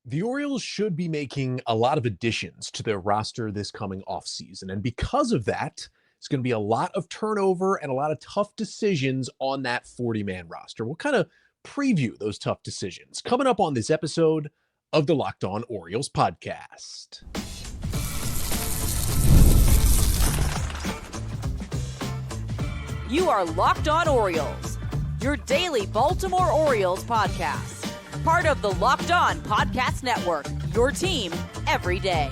The Orioles should be making a lot of additions to their roster this coming offseason. And because of that, it's going to be a lot of turnover and a lot of tough decisions on that 40-man roster. We'll kind of preview those tough decisions coming up on this episode of the Locked On Orioles podcast. You are Locked On Orioles, your daily Baltimore Orioles podcast. Part of the Locked On Podcast Network, your team every day.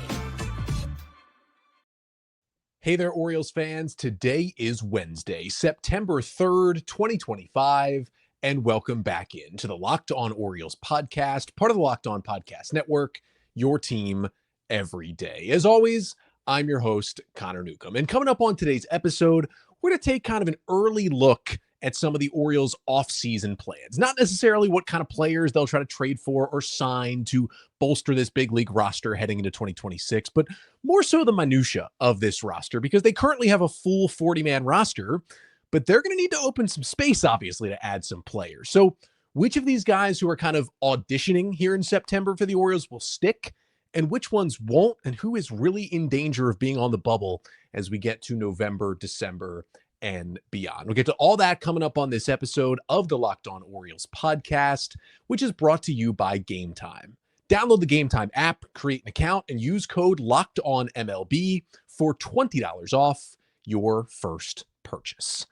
Hey there, Orioles fans. Today is Wednesday, September 3rd, 2025, and welcome back into the Locked On Orioles podcast, part of the Locked On Podcast Network, your team every day. As always, I'm your host, Connor Newcomb. And coming up on today's episode, we're going to take kind of an early look at some of the Orioles' offseason plans. Not necessarily what kind of players they'll try to trade for or sign to bolster this big league roster heading into 2026, but more so the minutia of this roster, because they currently have a full 40-man roster, but they're going to need to open some space, obviously, to add some players. So which of these guys who are kind of auditioning here in September for the Orioles will stick, and which ones won't, and who is really in danger of being on the bubble as we get to November, December, and beyond. We'll get to all that coming up on this episode of the Locked On Orioles podcast, which is brought to you by Game Time. Download the Game Time app, create an account, and use code LOCKEDONMLB for $20 off your first purchase.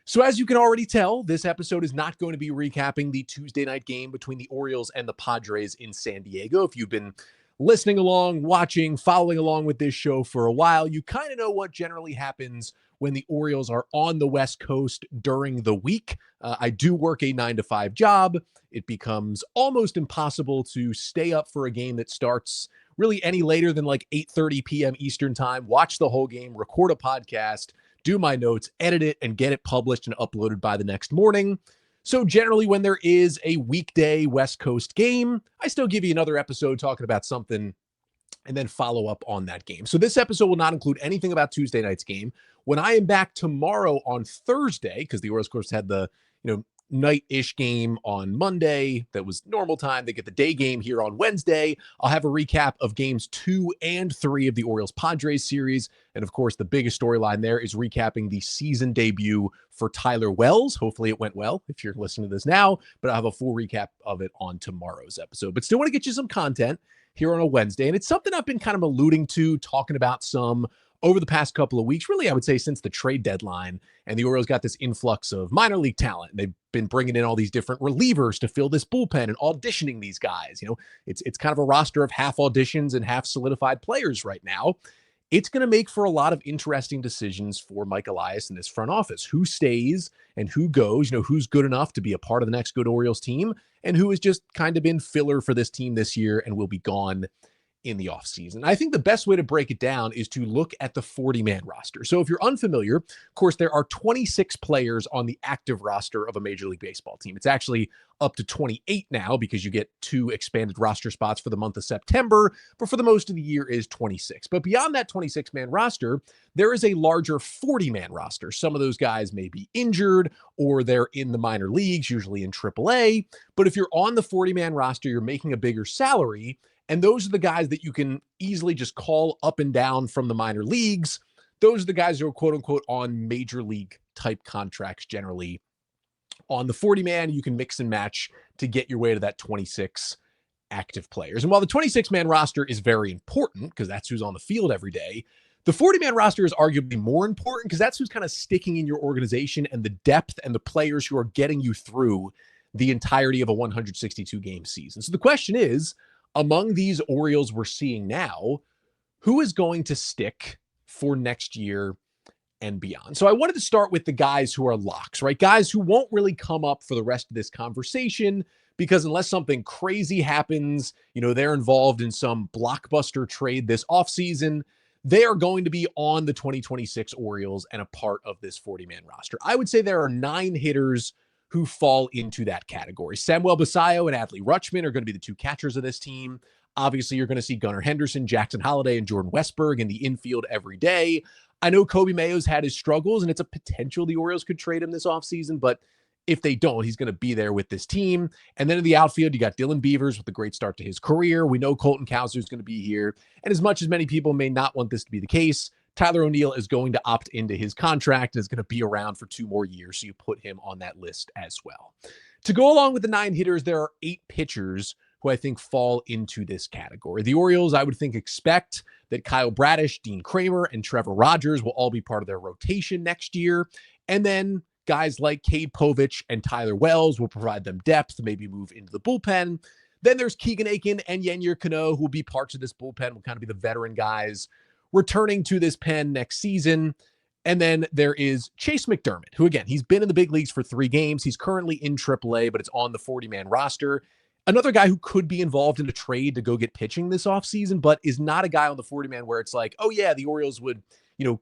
So as you can already tell, this episode is not going to be recapping the Tuesday night game between the Orioles and the Padres in San Diego. If you've been listening along, watching, following along with this show for a while, you kind of know what generally happens when the Orioles are on the West Coast during the week. I do work a 9-to-5 job. It becomes almost impossible to stay up for a game that starts really any later than like 8:30 p.m. Eastern time, watch the whole game, record a podcast, do my notes, edit it, and get it published and uploaded by the next morning. So generally when there is a weekday West Coast game, I still give you another episode talking about something and then follow up on that game. So this episode will not include anything about Tuesday night's game. When I am back tomorrow on Thursday, because the Orioles, of course, had the night-ish game on Monday that was normal time. They get the day game here on Wednesday. I'll have a recap of games 2 and 3 of the Orioles-Padres series. And of course, the biggest storyline there is recapping the season debut for Tyler Wells. Hopefully it went well if you're listening to this now, but I'll have a full recap of it on tomorrow's episode. But still want to get you some content here on a Wednesday. And it's something I've been kind of alluding to, talking about some over the past couple of weeks, really, I would say since the trade deadline, and the Orioles got this influx of minor league talent. They've been bringing in all these different relievers to fill this bullpen and auditioning these guys. It's kind of a roster of half auditions and half solidified players right now. It's going to make for a lot of interesting decisions for Mike Elias in this front office. Who stays and who goes, who's good enough to be a part of the next good Orioles team, and who has just kind of been filler for this team this year and will be gone in the offseason. I think the best way to break it down is to look at the 40-man roster. So if you're unfamiliar, of course, there are 26 players on the active roster of a Major League Baseball team. It's actually up to 28 now because you get 2 expanded roster spots for the month of September, but for the most of the year is 26. But beyond that 26-man roster, there is a larger 40-man roster. Some of those guys may be injured or they're in the minor leagues, usually in AAA. But if you're on the 40-man roster, you're making a bigger salary. And those are the guys that you can easily just call up and down from the minor leagues. Those are the guys who are quote unquote on major league type contracts generally. On the 40-man, you can mix and match to get your way to that 26 active players. And while the 26-man roster is very important because that's who's on the field every day, the 40-man roster is arguably more important because that's who's kind of sticking in your organization and the depth and the players who are getting you through the entirety of a 162-game season. So the question is, among these Orioles we're seeing now, who is going to stick for next year and beyond? So I wanted to start with the guys who are locks, right? Guys who won't really come up for the rest of this conversation because unless something crazy happens, they're involved in some blockbuster trade this offseason, they are going to be on the 2026 Orioles and a part of this 40-man roster. I would say there are 9 hitters who fall into that category. Samuel Basallo and Adley Rutschman are going to be the 2 catchers of this team. Obviously, you're going to see Gunnar Henderson, Jackson Holliday, and Jordan Westberg in the infield every day. I know Kobe Mayo's had his struggles, and it's a potential the Orioles could trade him this offseason, but If they don't, he's going to be there with this team. And then in the outfield, you got Dylan Beavers with a great start to his career. We know Colton Cowser is going to be here. And as much as many people may not want this to be the case, Tyler O'Neill is going to opt into his contract and is going to be around for 2 more years. So you put him on that list as well. To go along with the 9 hitters, there are 8 pitchers who I think fall into this category. The Orioles, I would think, expect that Kyle Bradish, Dean Kramer, and Trevor Rogers will all be part of their rotation next year. And then guys like Cade Povich and Tyler Wells will provide them depth, maybe move into the bullpen. Then there's Keegan Aiken and Yennier Cano, who will be parts of this bullpen, will kind of be the veteran guys returning to this pen next season. And then there is Chase McDermott, who, again, he's been in the big leagues for 3 games. He's currently in AAA, but it's on the 40-man roster. Another guy who could be involved in a trade to go get pitching this offseason, but is not a guy on the 40-man where it's like, oh, yeah, the Orioles would,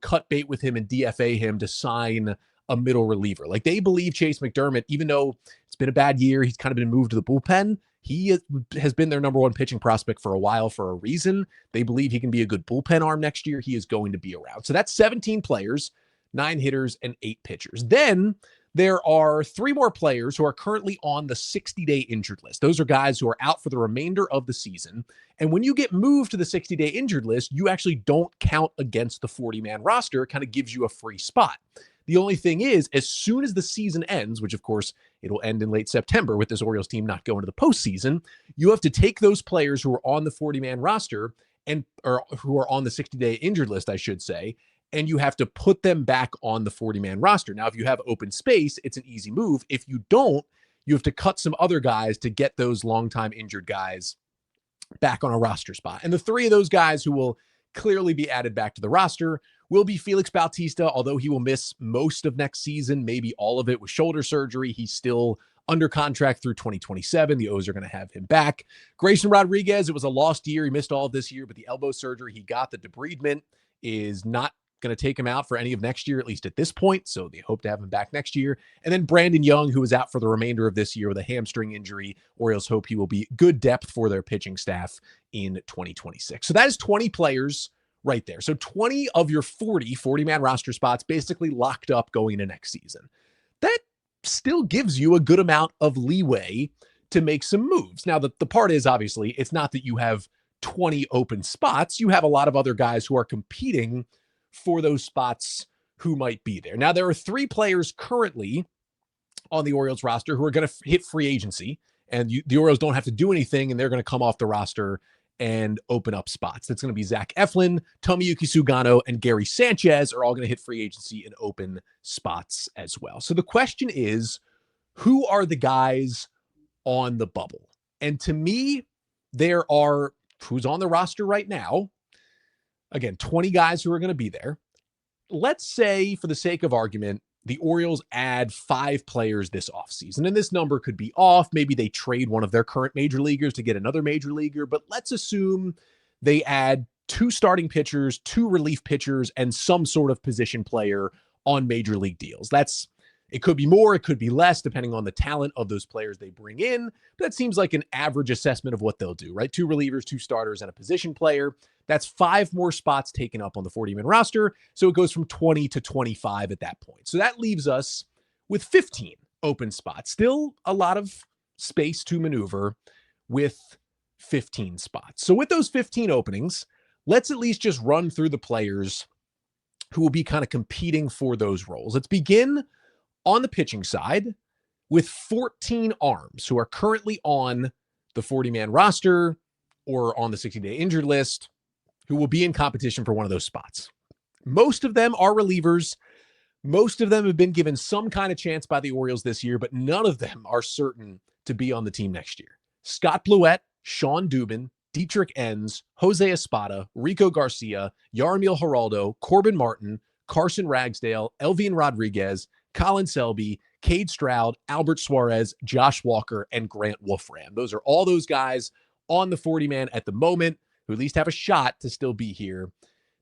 cut bait with him and DFA him to sign a middle reliever. Like, they believe Chase McDermott, even though it's been a bad year, he's kind of been moved to the bullpen. He has been their number 1 pitching prospect for a while for a reason. They believe he can be a good bullpen arm next year. He is going to be around. So that's 17 players, 9 hitters, and 8 pitchers. Then there are 3 more players who are currently on the 60-day injured list. Those are guys who are out for the remainder of the season. And when you get moved to the 60-day injured list, you actually don't count against the 40-man roster. It kind of gives you a free spot. The only thing is, as soon as the season ends, which of course it'll end in late September with this Orioles team not going to the postseason, you have to take those players who are on the 40-man roster or who are on the 60-day injured list, I should say, and you have to put them back on the 40-man roster. Now, if you have open space, it's an easy move. If you don't, you have to cut some other guys to get those longtime injured guys back on a roster spot. And the 3 of those guys who will clearly be added back to the roster will be Felix Bautista, although he will miss most of next season, maybe all of it with shoulder surgery. He's still under contract through 2027. The O's are going to have him back. Grayson Rodriguez, it was a lost year. He missed all of this year, but the elbow surgery he got, the debridement, is not going to take him out for any of next year, at least at this point. So they hope to have him back next year. And then Brandon Young, who is out for the remainder of this year with a hamstring injury. Orioles hope he will be good depth for their pitching staff in 2026. So that is 20 players right there. So 20 of your 40-man roster spots basically locked up going into next season. That still gives you a good amount of leeway to make some moves. Now, the part is, obviously, it's not that you have 20 open spots. You have a lot of other guys who are competing for those spots who might be there. Now, there are 3 players currently on the Orioles roster who are going to hit free agency, and the Orioles don't have to do anything, and they're going to come off the roster and open up spots. That's going to be Zach Eflin, Tomoyuki Sugano, and Gary Sanchez are all going to hit free agency and open spots as well. So the question is, who are the guys on the bubble? And to me, there are, who's on the roster right now, again, 20 guys who are going to be there. Let's say, for the sake of argument, the Orioles add 5 players this offseason, and this number could be off. Maybe they trade one of their current major leaguers to get another major leaguer, but let's assume they add 2 starting pitchers, 2 relief pitchers, and some sort of position player on major league deals. It could be more, it could be less, depending on the talent of those players they bring in. But that seems like an average assessment of what they'll do, right? 2 relievers, 2 starters, and a position player. That's 5 more spots taken up on the 40-man roster. So it goes from 20 to 25 at that point. So that leaves us with 15 open spots. Still a lot of space to maneuver with 15 spots. So with those 15 openings, let's at least just run through the players who will be kind of competing for those roles. Let's begin on the pitching side with 14 arms who are currently on the 40-man roster or on the 60-day injured list, who will be in competition for one of those spots. Most of them are relievers. Most of them have been given some kind of chance by the Orioles this year, but none of them are certain to be on the team next year. Scott Blewett, Sean Dubin, Dietrich Enns, Jose Espada, Rico Garcia, Yarmil Geraldo, Corbin Martin, Carson Ragsdale, Elvin Rodriguez, Colin Selby, Cade Stroud, Albert Suarez, Josh Walker, and Grant Wolfram. Those are all those guys on the 40-man at the moment who at least have a shot to still be here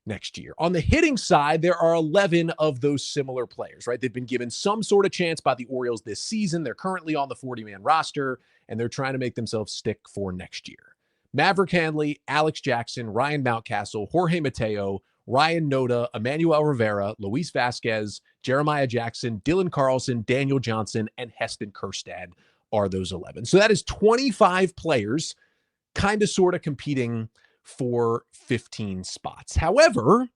next year. On the hitting side, there are 11 of those similar players, right? They've been given some sort of chance by the Orioles this season. They're currently on the 40-man roster, and they're trying to make themselves stick for next year. Maverick Handley, Alex Jackson, Ryan Mountcastle, Jorge Mateo, Ryan Noda, Emmanuel Rivera, Luis Vasquez, Jeremiah Jackson, Dylan Carlson, Daniel Johnson, and Heston Kjerstad are those 11. So that is 25 players kind of sort of competing for 15 spots. However,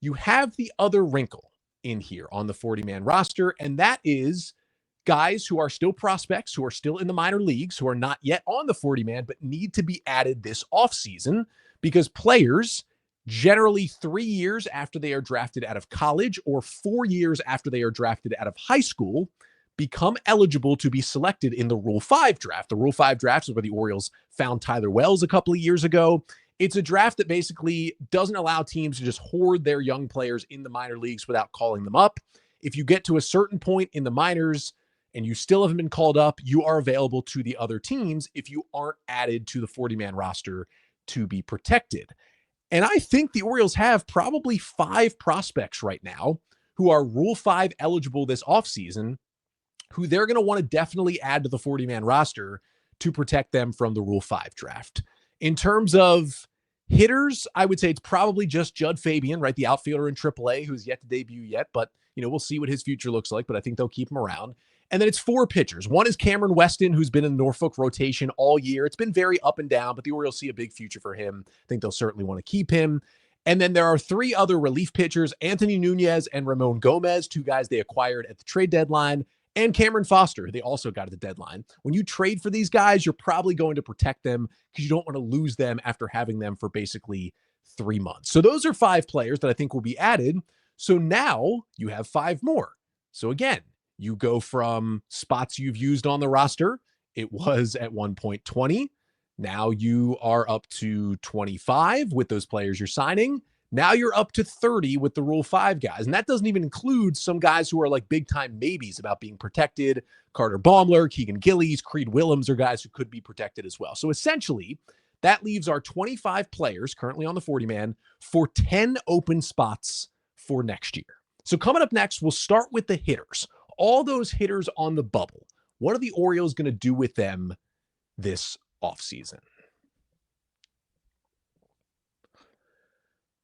you have the other wrinkle in here on the 40-man roster, and that is guys who are still prospects, who are still in the minor leagues, who are not yet on the 40-man, but need to be added this offseason because players generally 3 years after they are drafted out of college or 4 years after they are drafted out of high school become eligible to be selected in the Rule 5 draft. The Rule 5 draft is where the Orioles found Tyler Wells a couple of years ago. It's a draft that basically doesn't allow teams to just hoard their young players in the minor leagues without calling them up. If you get to a certain point in the minors and you still haven't been called up, you are available to the other teams if you aren't added to the 40-man roster to be protected. And I think the Orioles have probably 5 prospects right now who are Rule 5 eligible this offseason, who they're going to want to definitely add to the 40-man roster to protect them from the Rule 5 draft. In terms of hitters, I would say it's probably just Judd Fabian, right? The outfielder in AAA who's yet to debut yet, but we'll see what his future looks like, but I think they'll keep him around. And then it's 4 pitchers. One is Cameron Weston, who's been in the Norfolk rotation all year. It's been very up and down, but the Orioles see a big future for him. I think they'll certainly want to keep him. And then there are 3 other relief pitchers, Anthony Nunez and Ramon Gomez, 2 guys they acquired at the trade deadline, and Cameron Foster, they also got at the deadline. When you trade for these guys, you're probably going to protect them because you don't want to lose them after having them for basically 3 months. So those are 5 players that I think will be added. So now you have 5 more. So again, you go from spots you've used on the roster. It was at one point 20. Now you are up to 25 with those players you're signing. Now you're up to 30 with the Rule 5 guys. And that doesn't even include some guys who are like big time maybes about being protected. Carter Baumler, Keegan Gillies, Creed Willems are guys who could be protected as well. So essentially, that leaves our 25 players currently on the 40-man for 10 open spots for next year. So coming up next, we'll start with the hitters. All those hitters on the bubble. What are the Orioles going to do with them this offseason?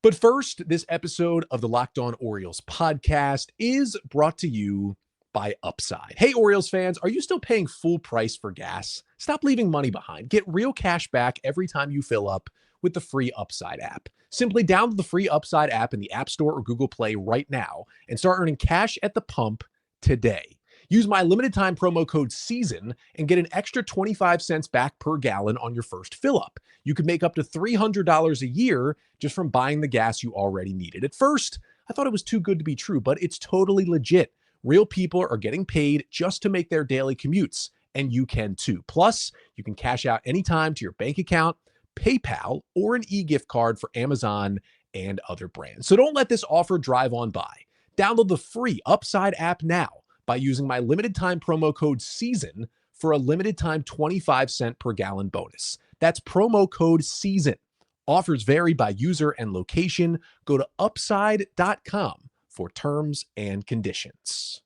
But first, this episode of the Locked On Orioles podcast is brought to you by Upside. Hey, Orioles fans, are you still paying full price for gas? Stop leaving money behind. Get real cash back every time you fill up with the free Upside app. Simply download the free Upside app in the App Store or Google Play right now and start earning cash at the pump today. Use my limited time promo code SEASON and get an extra 25 cents back per gallon on your first fill up. You could make up to $300 a year just from buying the gas you already needed. At first, I thought it was too good to be true, but it's totally legit. Real people are getting paid just to make their daily commutes, and you can too. Plus, you can cash out anytime to your bank account, PayPal, or an e-gift card for Amazon and other brands. So don't let this offer drive on by. Download the free Upside app now by using my limited time promo code SEASON for a limited time 25 cent per gallon bonus. That's promo code SEASON. Offers vary by user and location. Go to upside.com for terms and conditions.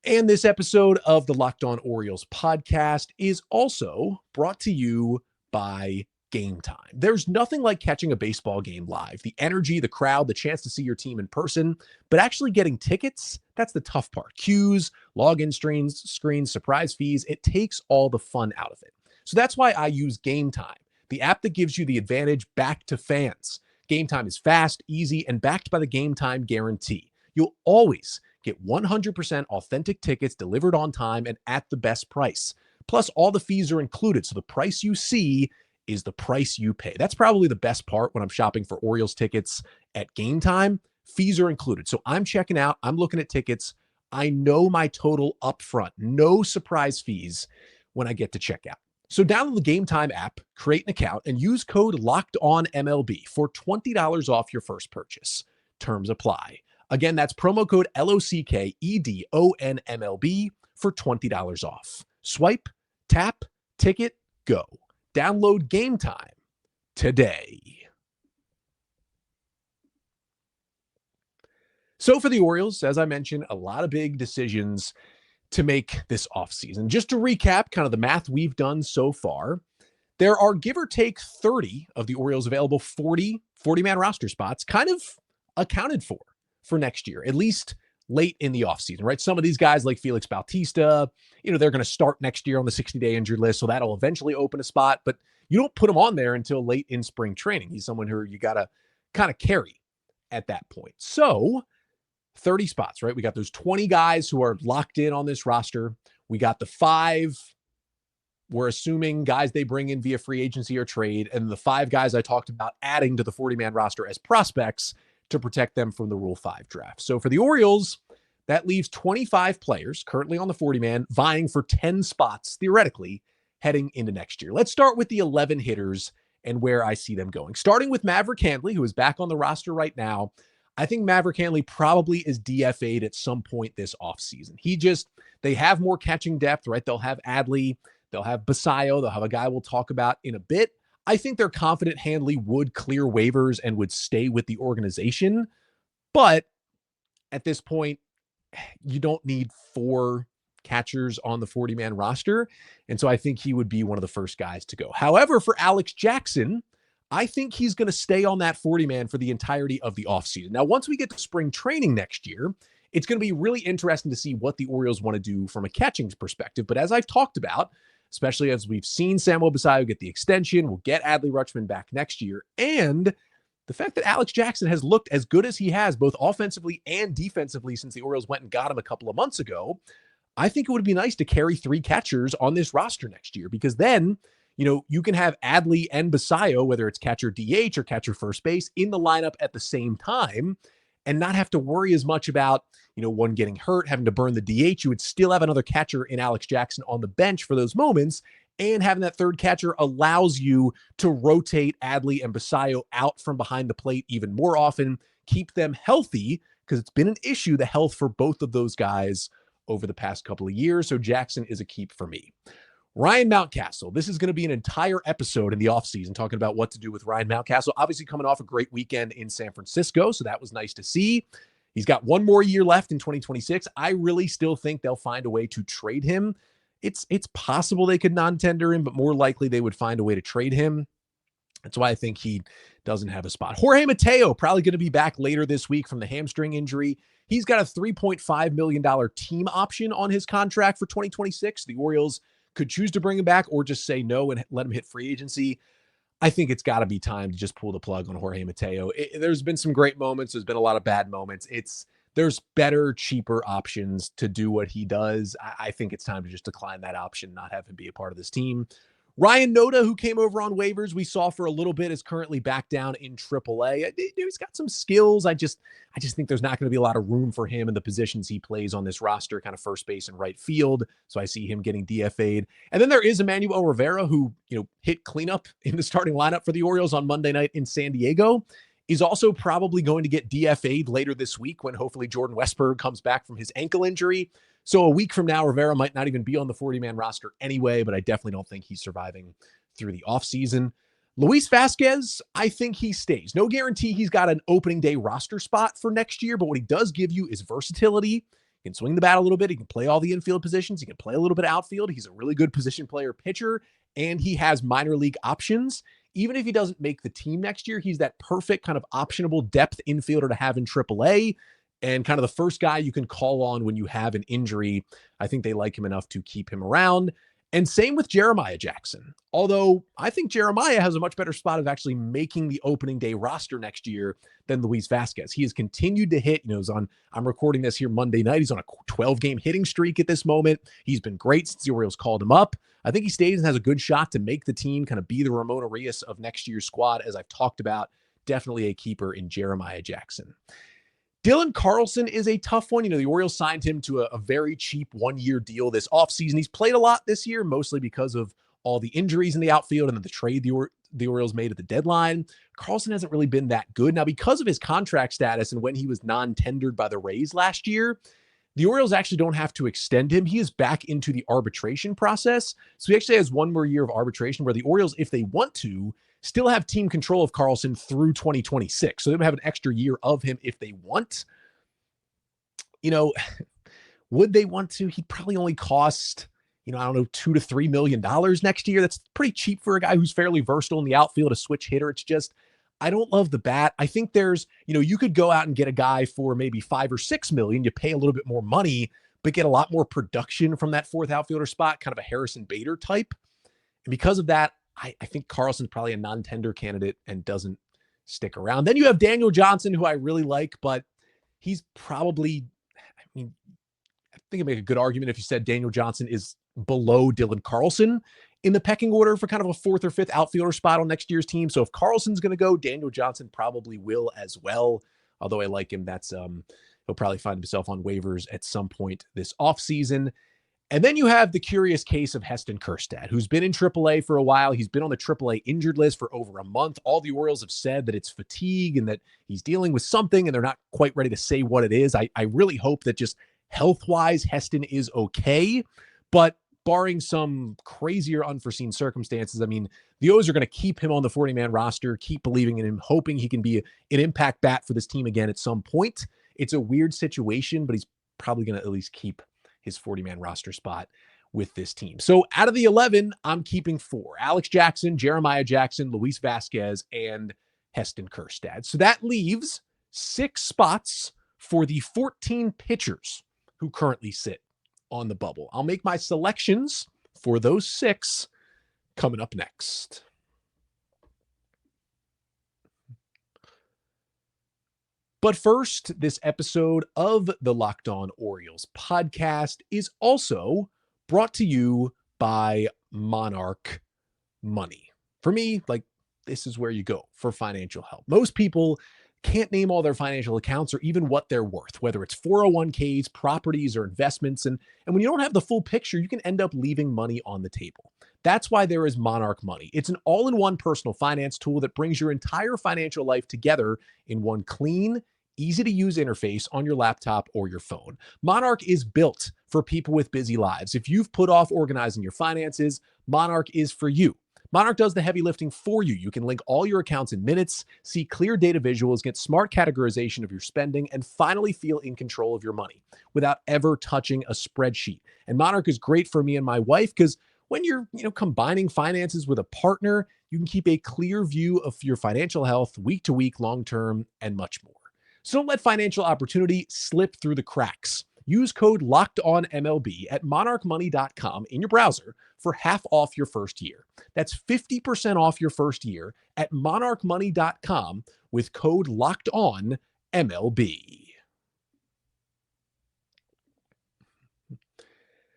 And this episode of the Locked On Orioles podcast is also brought to you by Game Time. There's nothing like catching a baseball game live. The energy, the crowd, the chance to see your team in person, but actually getting tickets, that's the tough part. Queues, login screens, surprise fees, it takes all the fun out of it. So that's why I use Game Time, the app that gives you the advantage back to fans. Game Time is fast, easy, and backed by the Game Time guarantee. You'll always get 100% authentic tickets delivered on time and at the best price. Plus, all the fees are included, so the price you see is the price you pay. That's probably the best part when I'm shopping for Orioles tickets at Game Time. Fees are included. So I'm checking out, I'm looking at tickets. I know my total upfront, no surprise fees when I get to check out. So download the Game Time app, create an account, and use code LOCKEDONMLB for $20 off your first purchase. Terms apply. Again, that's promo code LOCKEDONMLB for $20 off. Swipe, tap, ticket, go. Download Game Time today. So for the Orioles, as I mentioned, a lot of big decisions to make this offseason. Just to recap kind of the math we've done so far, There are, give or take, 30 of the Orioles available 40-man roster spots kind of accounted for next year, at least late in the offseason, right? Some of these guys like Felix Bautista, they're going to start next year on the 60-day injured list, so that'll eventually open a spot, but you don't put him on there until late in spring training. He's someone who you got to kind of carry at that point. So 30 spots, right? We got those 20 guys who are locked in on this roster. We got the 5, we're assuming, guys they bring in via free agency or trade, and the 5 guys I talked about adding to the 40-man roster as prospects to protect them from the Rule 5 draft. So for the Orioles, that leaves 25 players currently on the 40-man vying for 10 spots, theoretically, heading into next year. Let's start with the 11 hitters and where I see them going. Starting with Maverick Handley, who is back on the roster right now. I think Maverick Handley probably is DFA'd at some point this offseason. They have more catching depth, right? They'll have Adley, they'll have Basayo, they'll have a guy we'll talk about in a bit. I think they're confident Handley would clear waivers and would stay with the organization. But at this point, you don't need 4 catchers on the 40-man roster. And so I think he would be one of the first guys to go. However, for Alex Jackson, I think he's going to stay on that 40-man for the entirety of the offseason. Now, once we get to spring training next year, it's going to be really interesting to see what the Orioles want to do from a catching perspective. But as I've talked about, especially as we've seen Samuel Basayo get the extension, we'll get Adley Rutschman back next year. And the fact that Alex Jackson has looked as good as he has, both offensively and defensively, since the Orioles went and got him a couple of months ago, I think it would be nice to carry 3 catchers on this roster next year, because then, you can have Adley and Basayo, whether it's catcher DH or catcher first base, in the lineup at the same time and not have to worry as much about, one getting hurt, having to burn the DH. You would still have another catcher in Alex Jackson on the bench for those moments. And having that third catcher allows you to rotate Adley and Basayo out from behind the plate even more often, keep them healthy, because it's been an issue, the health for both of those guys over the past couple of years. So Jackson is a keep for me. Ryan Mountcastle. This is going to be an entire episode in the offseason talking about what to do with Ryan Mountcastle. Obviously coming off a great weekend in San Francisco, so that was nice to see. He's got one more year left in 2026. I really still think they'll find a way to trade him. It's possible they could non-tender him, but more likely they would find a way to trade him. That's why I think he doesn't have a spot. Jorge Mateo, probably going to be back later this week from the hamstring injury. He's got a $3.5 million team option on his contract for 2026. The Orioles could choose to bring him back or just say no and let him hit free agency. I think it's got to be time to just pull the plug on Jorge Mateo. There's been some great moments. There's been a lot of bad moments. There's better, cheaper options to do what he does. I think it's time to just decline that option, not have him be a part of this team. Ryan Noda, who came over on waivers, we saw for a little bit, is currently back down in AAA. He's got some skills. I just think there's not going to be a lot of room for him in the positions he plays on this roster, kind of first base and right field. So I see him getting DFA'd. And then there is Emmanuel Rivera, who, hit cleanup in the starting lineup for the Orioles on Monday night in San Diego. He's also probably going to get DFA'd later this week when hopefully Jordan Westburg comes back from his ankle injury. So a week from now, Rivera might not even be on the 40-man roster anyway, but I definitely don't think he's surviving through the offseason. Luis Vasquez, I think he stays. No guarantee he's got an opening day roster spot for next year, but what he does give you is versatility. He can swing the bat a little bit. He can play all the infield positions. He can play a little bit of outfield. He's a really good position player pitcher, and he has minor league options. Even if he doesn't make the team next year, he's that perfect kind of optionable depth infielder to have in AAA. And kind of the first guy you can call on when you have an injury. I think they like him enough to keep him around. And same with Jeremiah Jackson. Although I think Jeremiah has a much better spot of actually making the opening day roster next year than Luis Vasquez. He has continued to hit, I'm recording this here Monday night. He's on a 12-game hitting streak at this moment. He's been great since the Orioles called him up. I think he stays and has a good shot to make the team, kind of be the Ramon Arias of next year's squad, as I've talked about. Definitely a keeper in Jeremiah Jackson. Dylan Carlson is a tough one. The Orioles signed him to a very cheap one-year deal this offseason. He's played a lot this year, mostly because of all the injuries in the outfield and then the trade the Orioles made at the deadline. Carlson hasn't really been that good. Now, because of his contract status and when he was non-tendered by the Rays last year, the Orioles actually don't have to extend him. He is back into the arbitration process. So he actually has one more year of arbitration where the Orioles, if they want to, still have team control of Carlson through 2026. So they would have an extra year of him if they want. Would they want to? He'd probably only cost, I don't know, $2 to $3 million next year. That's pretty cheap for a guy who's fairly versatile in the outfield, a switch hitter. It's just, I don't love the bat. I think there's, you could go out and get a guy for maybe $5 or $6 million. You pay a little bit more money, but get a lot more production from that fourth outfielder spot, kind of a Harrison Bader type. And because of that, I think Carlson's probably a non-tender candidate and doesn't stick around. Then you have Daniel Johnson, who I really like, but he's probably, I mean, I think it'd make a good argument if you said Daniel Johnson is below Dylan Carlson in the pecking order for kind of a fourth or fifth outfielder spot on next year's team. So if Carlson's going to go, Daniel Johnson probably will as well. Although I like him, he'll probably find himself on waivers at some point this offseason. And then you have the curious case of Heston Kjerstad, who's been in AAA for a while. He's been on the AAA injured list for over a month. All the Orioles have said that it's fatigue and that he's dealing with something, and they're not quite ready to say what it is. I really hope that just health-wise, Heston is okay. But barring some crazy or unforeseen circumstances, the O's are going to keep him on the 40-man roster, keep believing in him, hoping he can be an impact bat for this team again at some point. It's a weird situation, but he's probably going to at least keep his 40-man roster spot with this team. So out of the 11, I'm keeping 4. Alex Jackson, Jeremiah Jackson, Luis Vasquez, and Heston Kjerstad. So that leaves 6 spots for the 14 pitchers who currently sit on the bubble. I'll make my selections for those 6 coming up next. But first, this episode of the Locked On Orioles podcast is also brought to you by Monarch Money. For me, this is where you go for financial help. Most people can't name all their financial accounts or even what they're worth, whether it's 401ks, properties, or investments. And when you don't have the full picture, you can end up leaving money on the table. That's why there is Monarch Money. It's an all-in-one personal finance tool that brings your entire financial life together in one clean, easy-to-use interface on your laptop or your phone. Monarch is built for people with busy lives. If you've put off organizing your finances, Monarch is for you. Monarch does the heavy lifting for you. You can link all your accounts in minutes, see clear data visuals, get smart categorization of your spending, and finally feel in control of your money without ever touching a spreadsheet. And Monarch is great for me and my wife because when you're, combining finances with a partner, you can keep a clear view of your financial health week to week, long term, and much more. So don't let financial opportunity slip through the cracks. Use code LOCKEDONMLB at monarchmoney.com in your browser for half off your first year. That's 50% off your first year at monarchmoney.com with code LOCKEDONMLB.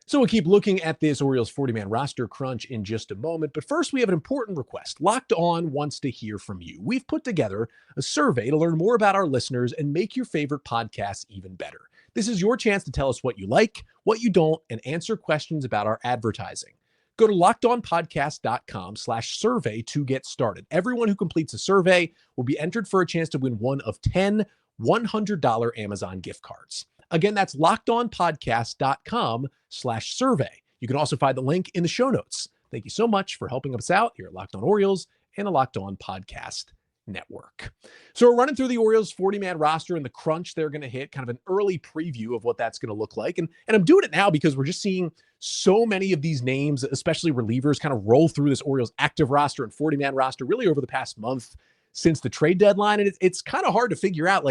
So we'll keep looking at this Orioles 40-man roster crunch in just a moment. But first, we have an important request. Locked On wants to hear from you. We've put together a survey to learn more about our listeners and make your favorite podcasts even better. This is your chance to tell us what you like, what you don't, and answer questions about our advertising. Go to lockedonpodcast.com/survey to get started. Everyone who completes a survey will be entered for a chance to win one of 10 $100 Amazon gift cards. Again, that's lockedonpodcast.com/survey. You can also find the link in the show notes. Thank you so much for helping us out here at Locked On Orioles and the Locked On Podcast Network. So we're running through the Orioles 40-man roster and the crunch they're going to hit, kind of an early preview of what that's going to look like. And I'm doing it now because we're just seeing so many of these names, especially relievers, kind of roll through this Orioles active roster and 40-man roster really over the past month since the trade deadline. And it's kind of hard to figure out,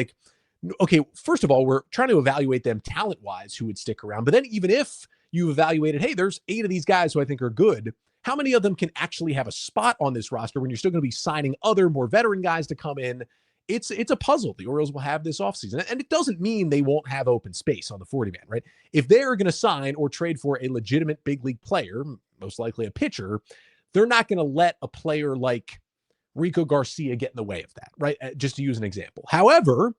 okay, first of all, we're trying to evaluate them talent-wise who would stick around. But then even if you evaluated, hey, there's 8 of these guys who I think are good, how many of them can actually have a spot on this roster when you're still going to be signing other, more veteran guys to come in? It's a puzzle the Orioles will have this offseason. And it doesn't mean they won't have open space on the 40-man, right? If they're going to sign or trade for a legitimate big league player, most likely a pitcher, they're not going to let a player like Rico Garcia get in the way of that, right? Just to use an example. However,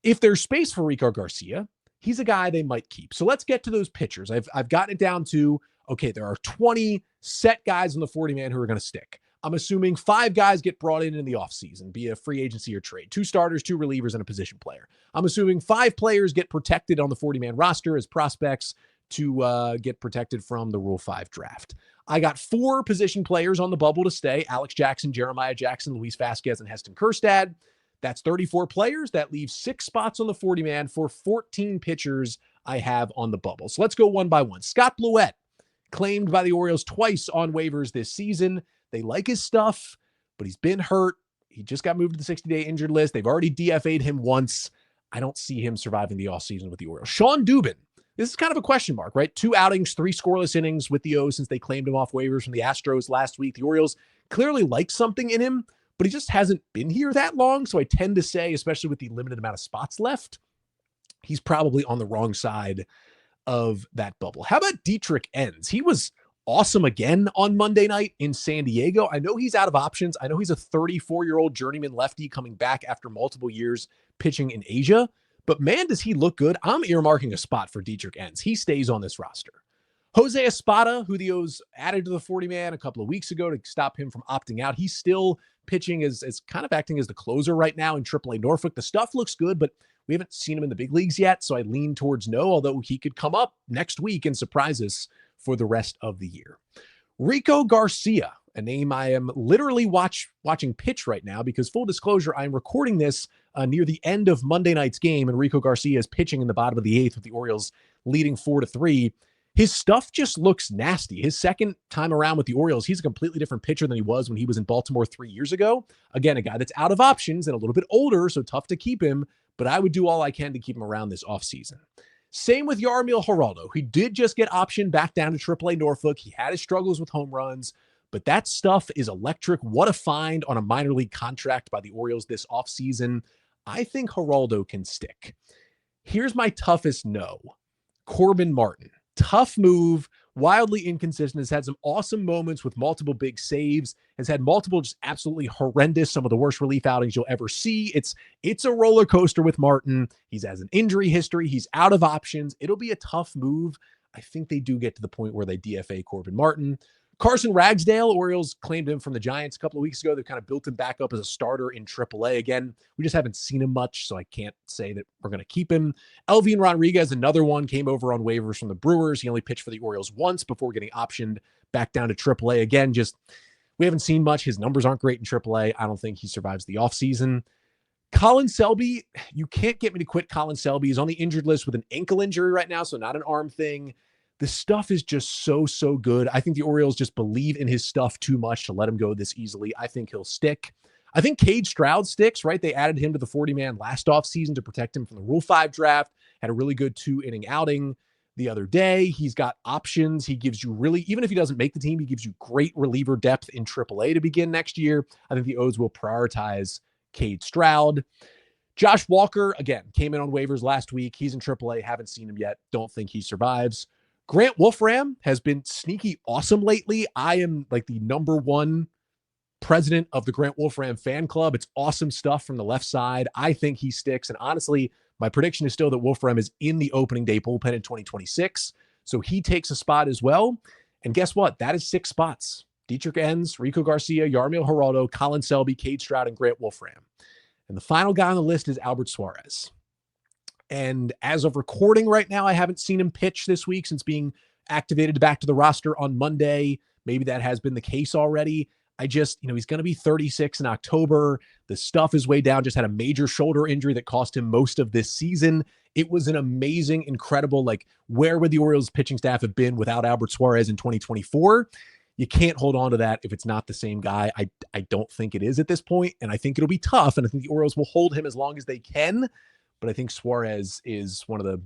if there's space for Rico Garcia, he's a guy they might keep. So let's get to those pitchers. I've gotten it down to, okay, there are 20 set guys on the 40-man who are going to stick. I'm assuming 5 guys get brought in the offseason, be a free agency or trade. 2 starters, 2 relievers, and a position player. I'm assuming 5 players get protected on the 40-man roster as prospects to get protected from the Rule 5 draft. I got 4 position players on the bubble to stay: Alex Jackson, Jeremiah Jackson, Luis Vasquez, and Heston Kjerstad. That's 34 players. That leaves 6 spots on the 40-man for 14 pitchers I have on the bubble. So let's go one by one. Scott Blewett claimed by the Orioles twice on waivers this season. They like his stuff, but he's been hurt. He just got moved to the 60-day injured list. They've already DFA'd him once. I don't see him surviving the offseason with the Orioles. Sean Dubin. This is kind of a question mark, right? 2 outings, 3 scoreless innings with the O's since they claimed him off waivers from the Astros last week. The Orioles clearly like something in him, but he just hasn't been here that long. So I tend to say, especially with the limited amount of spots left, he's probably on the wrong side of that bubble. How about Dietrich Enns? He was awesome again on Monday night in San Diego. I know he's out of options. I know he's a 34-year-old journeyman lefty coming back after multiple years pitching in Asia. But man, does he look good. I'm earmarking a spot for Dietrich Enns. He stays on this roster. Jose Espada, who the O's added to the 40-man a couple of weeks ago to stop him from opting out. He's still pitching as kind of acting as the closer right now in AAA Norfolk. The stuff looks good, but we haven't seen him in the big leagues yet, so I lean towards no, although he could come up next week and surprise us for the rest of the year. Rico Garcia, a name I am literally watching pitch right now because, full disclosure, I'm recording this near the end of Monday night's game, and Rico Garcia is pitching in the bottom of the 8th with the Orioles leading 4-3. His stuff just looks nasty. His second time around with the Orioles, he's a completely different pitcher than he was when he was in Baltimore 3 years ago. Again, a guy that's out of options and a little bit older, so tough to keep him, but I would do all I can to keep him around this offseason. Same with Yarmil Geraldo. He did just get optioned back down to AAA Norfolk. He had his struggles with home runs, but that stuff is electric. What a find on a minor league contract by the Orioles this offseason. I think Geraldo can stick. Here's my toughest no. Corbin Martin. Tough move, wildly inconsistent, has had some awesome moments with multiple big saves, has had multiple just absolutely horrendous, some of the worst relief outings you'll ever see. It's a roller coaster with Martin. He's has an injury history. He's out of options. It'll be a tough move. I think they do get to the point where they DFA Corbin Martin. Carson Ragsdale, Orioles claimed him from the Giants a couple of weeks ago. They've kind of built him back up as a starter in AAA. Again, we just haven't seen him much, so I can't say that we're going to keep him. Elvin Rodriguez, another one, came over on waivers from the Brewers. He only pitched for the Orioles once before getting optioned back down to AAA. Again, just we haven't seen much. His numbers aren't great in AAA. I don't think he survives the offseason. Colin Selby, you can't get me to quit Colin Selby. He's on the injured list with an ankle injury right now, so not an arm thing. The stuff is just so good. I think the Orioles just believe in his stuff too much to let him go this easily. I think he'll stick. I think Cade Stroud sticks, right? They added him to the 40-man last offseason to protect him from the Rule 5 draft. Had a really good 2-inning outing the other day. He's got options. He gives you really, even if he doesn't make the team, he gives you great reliever depth in AAA to begin next year. I think the O's will prioritize Cade Stroud. Josh Walker, again, came in on waivers last week. He's in AAA. Haven't seen him yet. Don't think he survives. Grant Wolfram has been sneaky awesome lately. I am like the #1 president of the Grant Wolfram fan club. It's awesome stuff from the left side. I think he sticks. And honestly, my prediction is still that Wolfram is in the opening day bullpen in 2026. So he takes a spot as well. And guess what? That is 6 spots. Dietrich Enns, Rico Garcia, Yarmil Geraldo, Colin Selby, Cade Stroud, and Grant Wolfram. And the final guy on the list is Albert Suarez. And as of recording right now, I haven't seen him pitch this week since being activated back to the roster on Monday. Maybe that has been the case already. He's going to be 36 in October. The stuff is way down. Just had a major shoulder injury that cost him most of this season. It was an amazing, incredible, where would the Orioles pitching staff have been without Albert Suarez in 2024? You can't hold on to that if it's not the same guy. I don't think it is at this point, and I think it'll be tough, and I think the Orioles will hold him as long as they can. But I think Suarez is one of the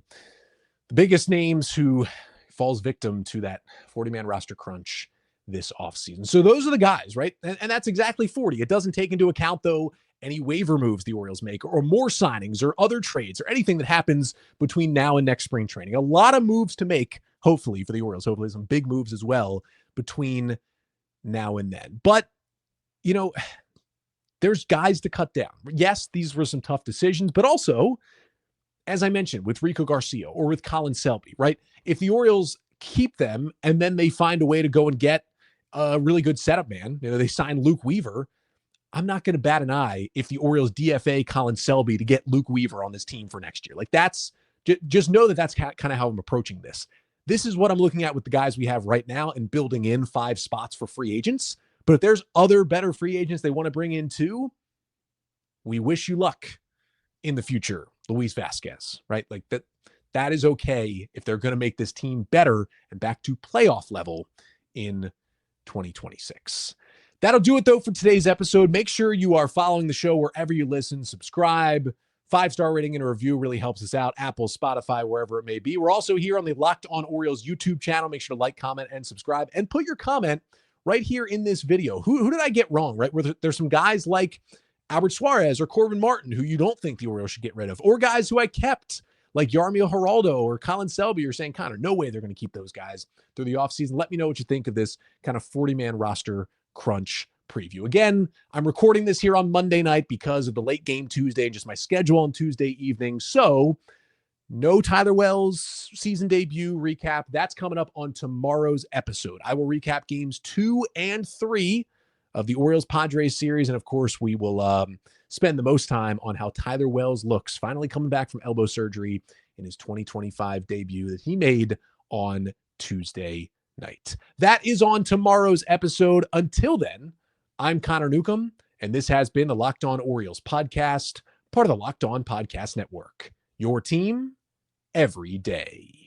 biggest names who falls victim to that 40-man roster crunch this offseason. So those are the guys, right? And that's exactly 40. It doesn't take into account, though, any waiver moves the Orioles make or more signings or other trades or anything that happens between now and next spring training. A lot of moves to make, hopefully, for the Orioles. Hopefully some big moves as well between now and then. But, there's guys to cut down. Yes, these were some tough decisions, but also, as I mentioned, with Rico Garcia or with Colin Selby, right? If the Orioles keep them and then they find a way to go and get a really good setup man, they sign Luke Weaver, I'm not going to bat an eye if the Orioles DFA Colin Selby to get Luke Weaver on this team for next year. That's just know that that's kind of how I'm approaching this. This is what I'm looking at with the guys we have right now and building in 5 spots for free agents. But if there's other better free agents they want to bring in too, we wish you luck in the future, Luis Vasquez, right? That is okay if they're going to make this team better and back to playoff level in 2026. That'll do it, though, for today's episode. Make sure you are following the show wherever you listen. Subscribe. 5-star rating and a review really helps us out. Apple, Spotify, wherever it may be. We're also here on the Locked On Orioles YouTube channel. Make sure to like, comment, and subscribe. And put your comment right here in this video. Who did I get wrong, right? Where there's some guys like Albert Suarez or Corbin Martin who you don't think the Orioles should get rid of. Or guys who I kept, like Yarmiel Geraldo or Colin Selby. You're saying, Connor, no way they're going to keep those guys through the offseason. Let me know what you think of this kind of 40-man roster crunch preview. Again, I'm recording this here on Monday night because of the late game Tuesday and just my schedule on Tuesday evening. So no Tyler Wells season debut recap. That's coming up on tomorrow's episode. I will recap games 2 and 3 of the Orioles-Padres series. And of course, we will spend the most time on how Tyler Wells looks, finally coming back from elbow surgery in his 2025 debut that he made on Tuesday night. That is on tomorrow's episode. Until then, I'm Connor Newcomb, and this has been the Locked On Orioles podcast, part of the Locked On Podcast Network. Your team every day.